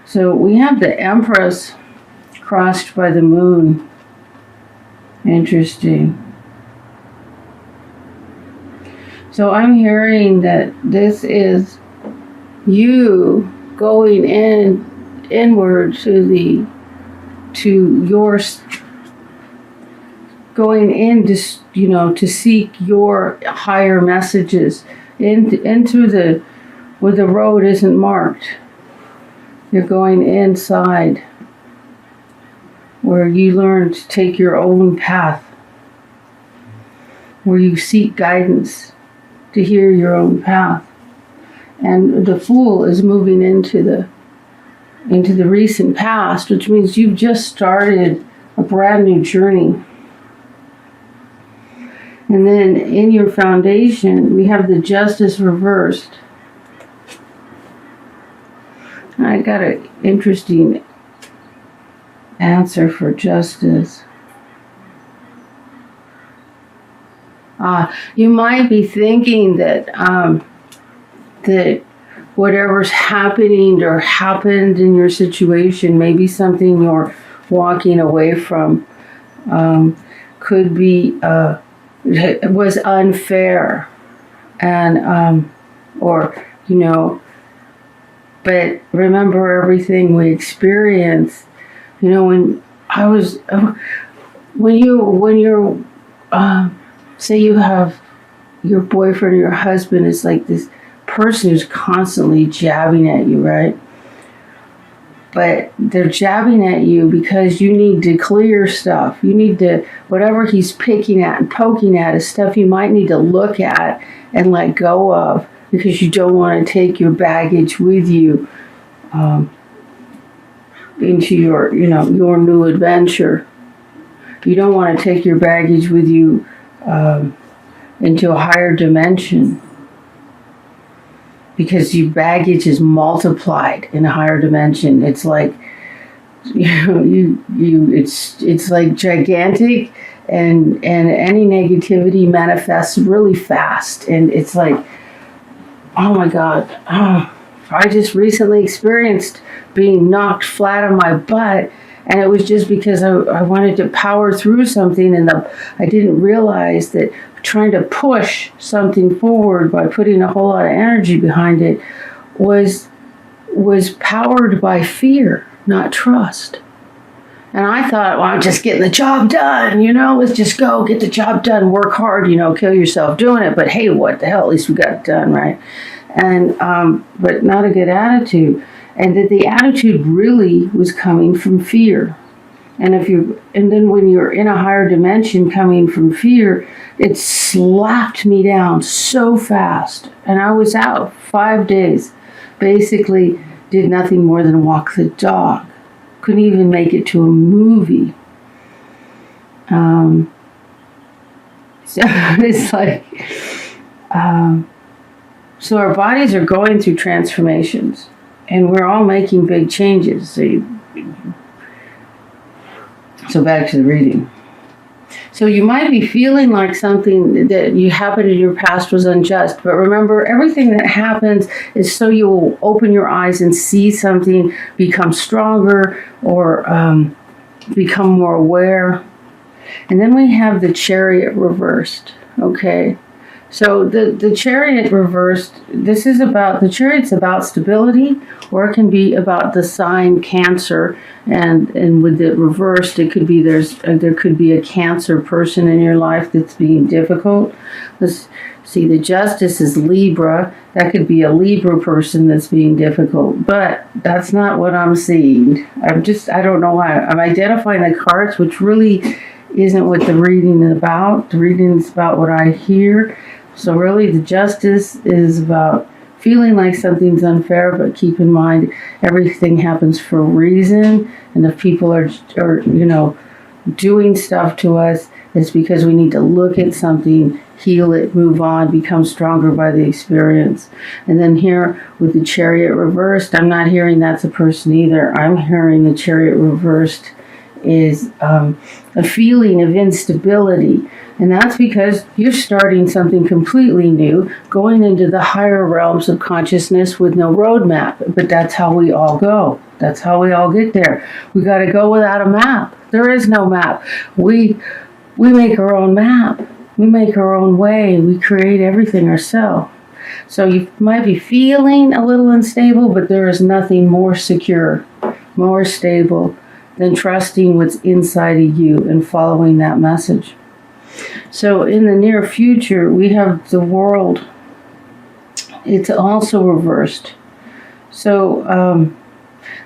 So we have the Empress crossed by the moon. Interesting. So I'm hearing that this is you going inward to your, going in to seek your higher messages into the where the road isn't marked. You're going inside where you learn to take your own path, where you seek guidance to hear your own path. And the Fool is moving into the recent past, which means you've just started a brand new journey. And then in your foundation, we have the Justice reversed. I got an interesting answer for Justice. You might be thinking that that whatever's happening or happened in your situation, maybe something you're walking away from, could be was unfair, and or but remember everything we experience. When you're say you have your boyfriend or your husband is like this person who's constantly jabbing at you, right? But they're jabbing at you because you need to clear stuff. You need to, whatever he's picking at and poking at is stuff you might need to look at and let go of, because you don't want to take your baggage with you into your, your new adventure. You don't want to take your baggage with you into a higher dimension, because your baggage is multiplied in a higher dimension. It's like it's like gigantic, and any negativity manifests really fast, and it's like, oh my God, I just recently experienced being knocked flat on my butt, and it was just because I wanted to power through something, and I didn't realize that trying to push something forward by putting a whole lot of energy behind it was powered by fear, not trust. And I thought, well, I'm just getting the job done, let's just go get the job done, work hard, kill yourself doing it. But hey, what the hell, at least we got it done, right? And but not a good attitude. And that the attitude really was coming from fear. And then when you're in a higher dimension coming from fear, it slapped me down so fast. And I was out 5 days. Basically did nothing more than walk the dog. Couldn't even make it to a movie. So it's like, so our bodies are going through transformations, and we're all making big changes. So back to the reading. So you might be feeling like something that you happened in your past was unjust, but remember, everything that happens is so you will open your eyes and see something, become stronger, or become more aware. And then we have the Chariot reversed, okay? So the Chariot reversed, the Chariot's about stability, or it can be about the sign Cancer, and with it reversed, it could be there could be a Cancer person in your life that's being difficult. Let's see, the Justice is Libra. That could be a Libra person that's being difficult, but that's not what I'm seeing. I don't know why. I'm identifying the cards, which really isn't what the reading is about. The reading is about what I hear. So really, the Justice is about feeling like something's unfair, but keep in mind everything happens for a reason. And if people are doing stuff to us, it's because we need to look at something, heal it, move on, become stronger by the experience. And then here with the Chariot reversed, I'm not hearing that's a person either. I'm hearing the Chariot reversed is a feeling of instability. And that's because you're starting something completely new, going into the higher realms of consciousness with no roadmap. But that's how we all go. That's how we all get there. We got to go without a map. There is no map. We make our own map. We make our own way. We create everything ourselves. So you might be feeling a little unstable, but there is nothing more secure, more stable than trusting what's inside of you and following that message. So in the near future, we have the world. It's also reversed. So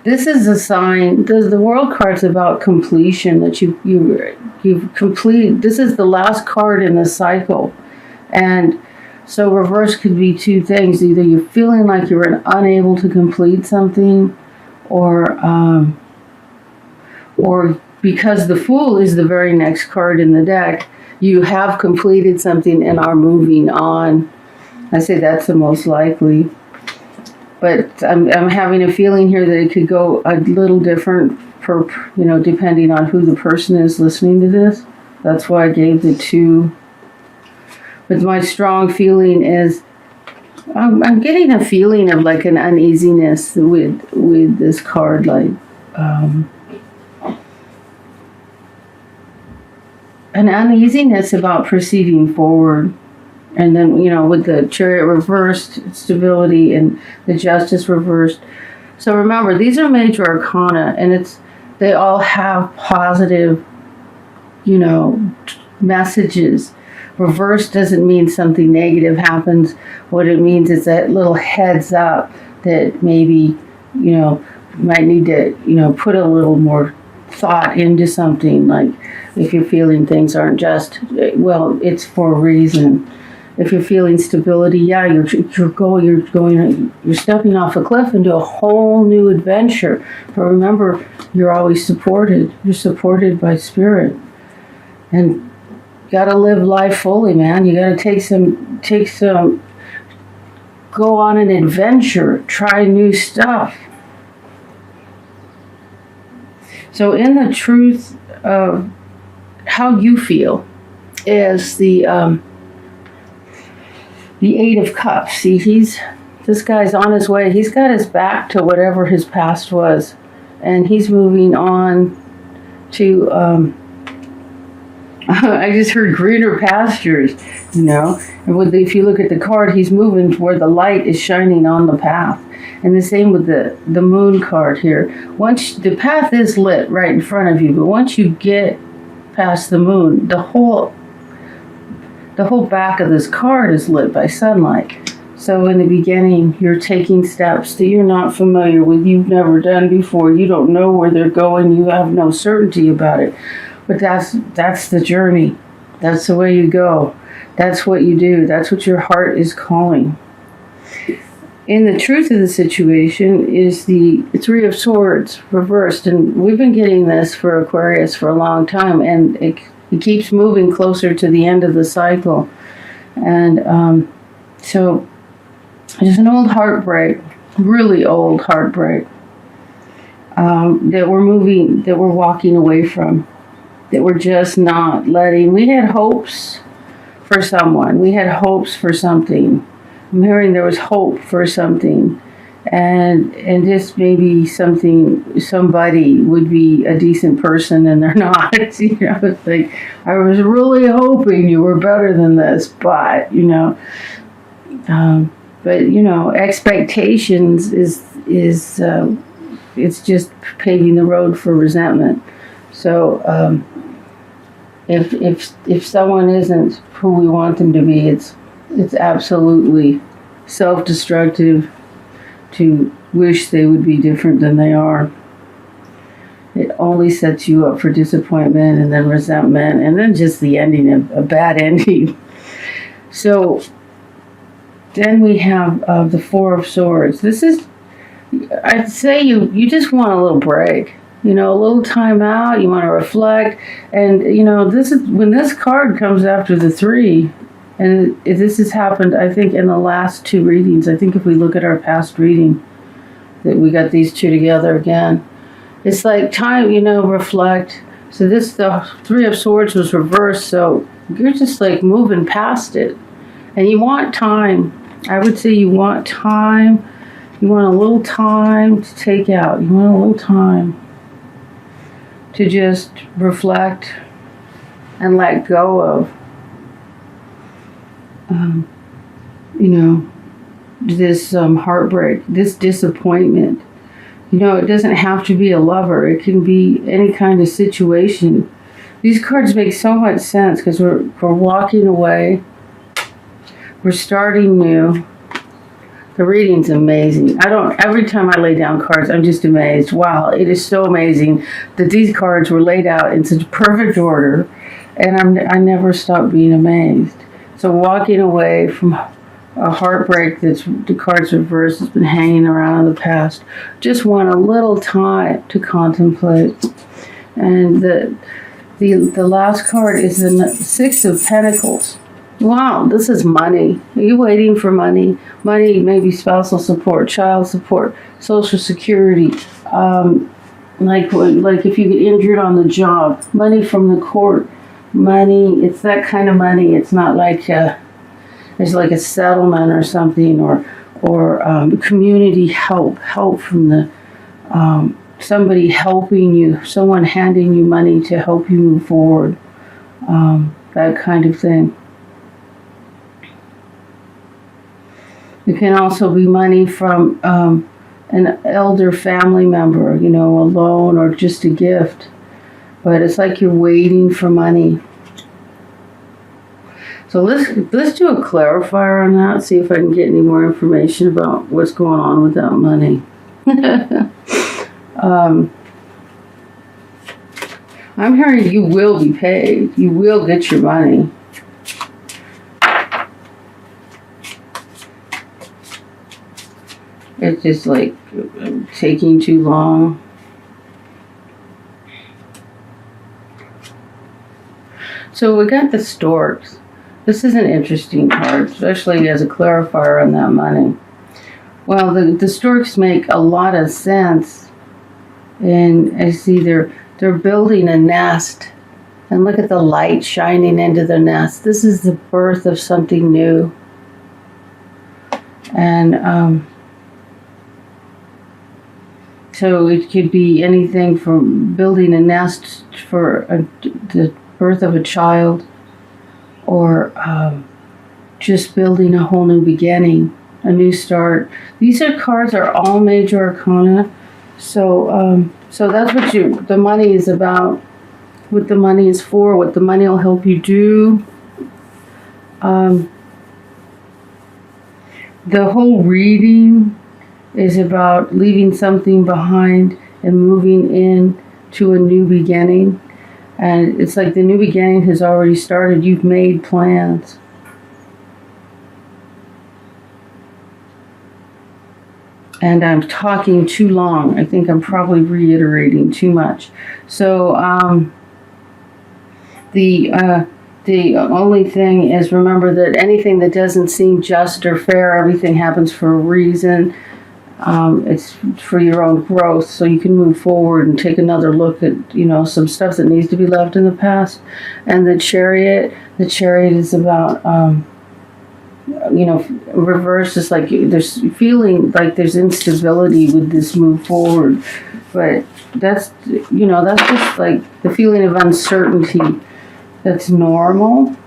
this is a sign. The world card's about completion, that you've complete. This is the last card in the cycle, and so reverse could be two things. Either you're feeling like you're unable to complete something, or because the Fool is the very next card in the deck, you have completed something and are moving on. I say that's the most likely. But I'm having a feeling here that it could go a little different depending on who the person is listening to this. That's why I gave the two. But my strong feeling is, I'm getting a feeling of like an uneasiness with this card, like an uneasiness about proceeding forward. And then, with the Chariot reversed, stability, and the Justice reversed. So remember, these are major arcana, and they all have positive, messages. Reverse doesn't mean something negative happens. What it means is that little heads up that maybe, you might need to, put a little more thought into something. Like if you're feeling things aren't just, well, it's for a reason. If you're feeling stability, yeah, you're stepping off a cliff into a whole new adventure. But remember, you're always supported. You're supported by spirit, and you gotta live life fully, man. You gotta take some, go on an adventure, try new stuff. So, in the truth of how you feel is the Eight of Cups. See, this guy's on his way. He's got his back to whatever his past was, and he's moving on to, I just heard greener pastures, and if you look at the card, he's moving to where the light is shining on the path. And the same with the Moon card here. Once the path is lit right in front of you, but once you get past the Moon, the whole back of this card is lit by sunlight. So in the beginning, you're taking steps that you're not familiar with, you've never done before, you don't know where they're going, you have no certainty about it. But that's the journey. That's the way you go. That's what you do. That's what your heart is calling. In the truth of the situation is the Three of Swords reversed. And we've been getting this for Aquarius for a long time, and it keeps moving closer to the end of the cycle. And so there's an old heartbreak, really old heartbreak, that we're walking away from, that we're just not letting. We had hopes for someone. We had hopes for something. I'm hearing there was hope for something. And this maybe somebody would be a decent person and they're not. It's like, I was really hoping you were better than this, but expectations is it's just paving the road for resentment. So if someone isn't who we want them to be, it's absolutely self-destructive to wish they would be different than they are. It only sets you up for disappointment and then resentment and then just the ending of a bad ending. So then we have the Four of Swords. This is, I'd say you just want a little break, a little time out. You want to reflect. And, this is when this card comes after the Three. And this has happened, I think, in the last two readings. I think if we look at our past reading, that we got these two together again. It's like time, reflect. So the Three of Swords was reversed, so you're just like moving past it. And you want time. I would say you want time. You want a little time to take out. You want a little time to just reflect and let go of, this heartbreak, this disappointment. It doesn't have to be a lover. It can be any kind of situation. These cards make so much sense because we're walking away. We're starting new. The reading's amazing. Every time I lay down cards, I'm just amazed. Wow, it is so amazing that these cards were laid out in such perfect order, and I never stop being amazed. So walking away from a heartbreak that's the cards reversed has been hanging around in the past. Just want a little time to contemplate. And the last card is the Six of Pentacles. Wow, this is money. Are you waiting for money? Money, maybe spousal support, child support, social security. Like if you get injured on the job, money from the court. Money, it's that kind of money. It's not like there's like a settlement or something, or community help from the somebody helping you, someone handing you money to help you move forward. That kind of thing. It can also be money from an elder family member, a loan or just a gift. But it's like you're waiting for money. So let's do a clarifier on that, see if I can get any more information about what's going on with that money. I'm hearing you will be paid. You will get your money. It's just like taking too long. So we got the Storks. This is an interesting card, especially as a clarifier on that money. Well, the Storks make a lot of sense. And I see they're building a nest. And look at the light shining into the nest. This is the birth of something new. And so it could be anything from building a nest for the birth of a child, or just building a whole new beginning, a new start. These cards are all major arcana. So that's what the money is about, what the money is for, what the money will help you do. The whole reading is about leaving something behind and moving in to a new beginning. And it's like the new beginning has already started. You've made plans. And I'm talking too long. I think I'm probably reiterating too much. So the only thing is, remember that anything that doesn't seem just or fair, everything happens for a reason. It's for your own growth, so you can move forward and take another look at, some stuff that needs to be left in the past. And the Chariot is about, reverse is like there's feeling like there's instability with this move forward, but that's just like the feeling of uncertainty. That's normal,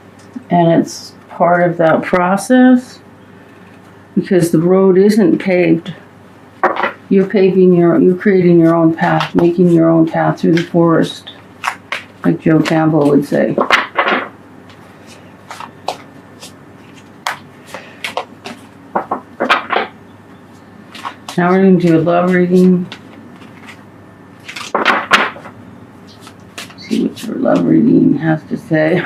and it's part of that process because the road isn't paved. You're creating your own path, making your own path through the forest, like Joe Campbell would say. Now we're going to do a love reading. See what your love reading has to say.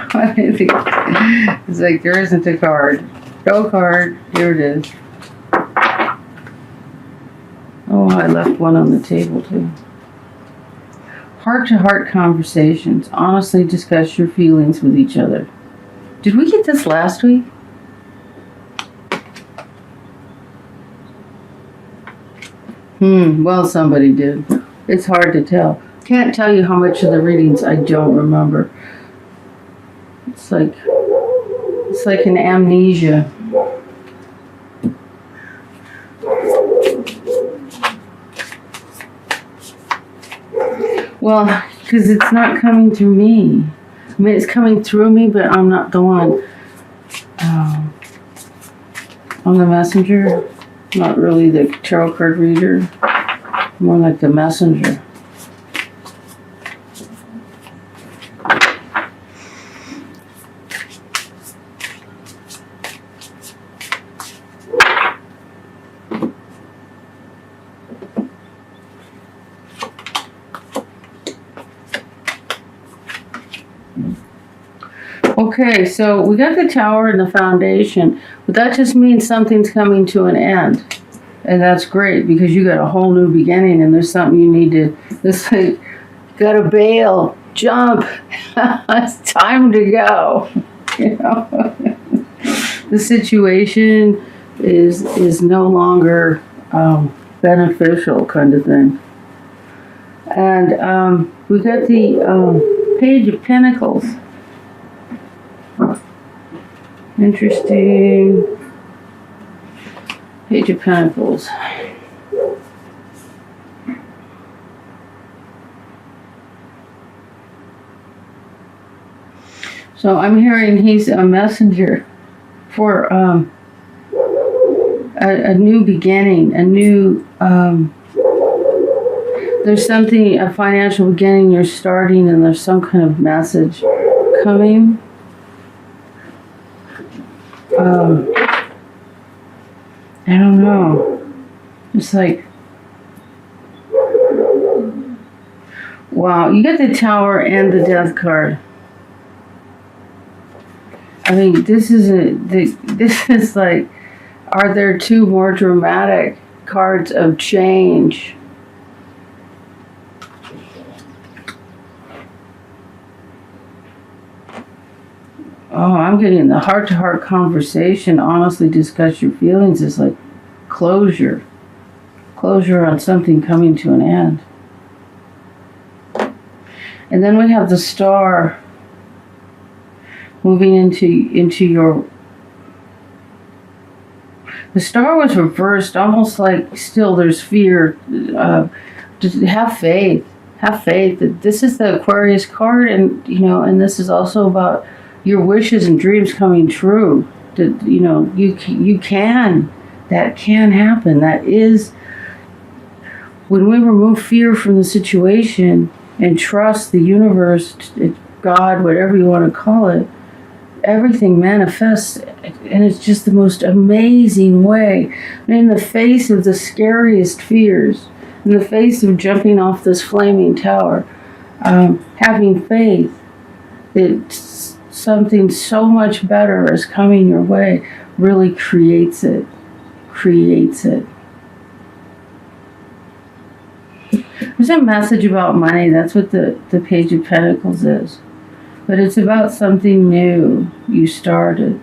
It's like there isn't a card. No card. Here it is. Oh, I left one on the table too. Heart-to-heart conversations. Honestly discuss your feelings with each other. Did we get this last week? Well, somebody did. It's hard to tell. Can't tell you how much of the readings I don't remember. It's like an amnesia. Well, because it's not coming through me. I mean, it's coming through me, but I'm not the one. I'm the messenger, not really the tarot card reader. More like the messenger. Okay, so we got the tower and the foundation, but that just means something's coming to an end. And that's great because you got a whole new beginning and there's something you need to, it's like, gotta bail, jump, it's time to go. You know, the situation is no longer beneficial, kind of thing. And we got the Page of Pentacles. Interesting. Page of Pentacles. So I'm hearing he's a messenger for a new beginning, a new there's something, a financial beginning you're starting, and there's some kind of message coming. I don't know. It's like, wow, you got the Tower and the Death card. I mean, this is like, are there two more dramatic cards of change? Oh, I'm getting the heart-to-heart conversation. Honestly, discuss your feelings is like closure. Closure on something coming to an end. And then we have the Star moving into your... The Star was reversed, almost like still there's fear. Just have faith. Have faith that this is the Aquarius card, and and this is also about your wishes and dreams coming true. That you can. That can happen. That is, when we remove fear from the situation and trust the universe, God, whatever you want to call it, everything manifests, and it's just the most amazing way. In the face of the scariest fears, in the face of jumping off this flaming tower, having faith that something so much better is coming your way really creates it. There's a message about money. That's what the Page of Pentacles is. But it's about something new you started.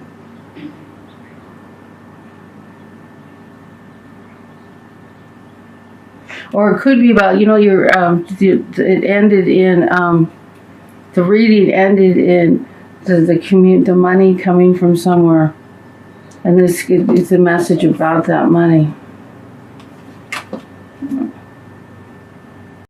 Or it could be about, your, it ended in, the reading ended in the money coming from somewhere. And it's a message about that money.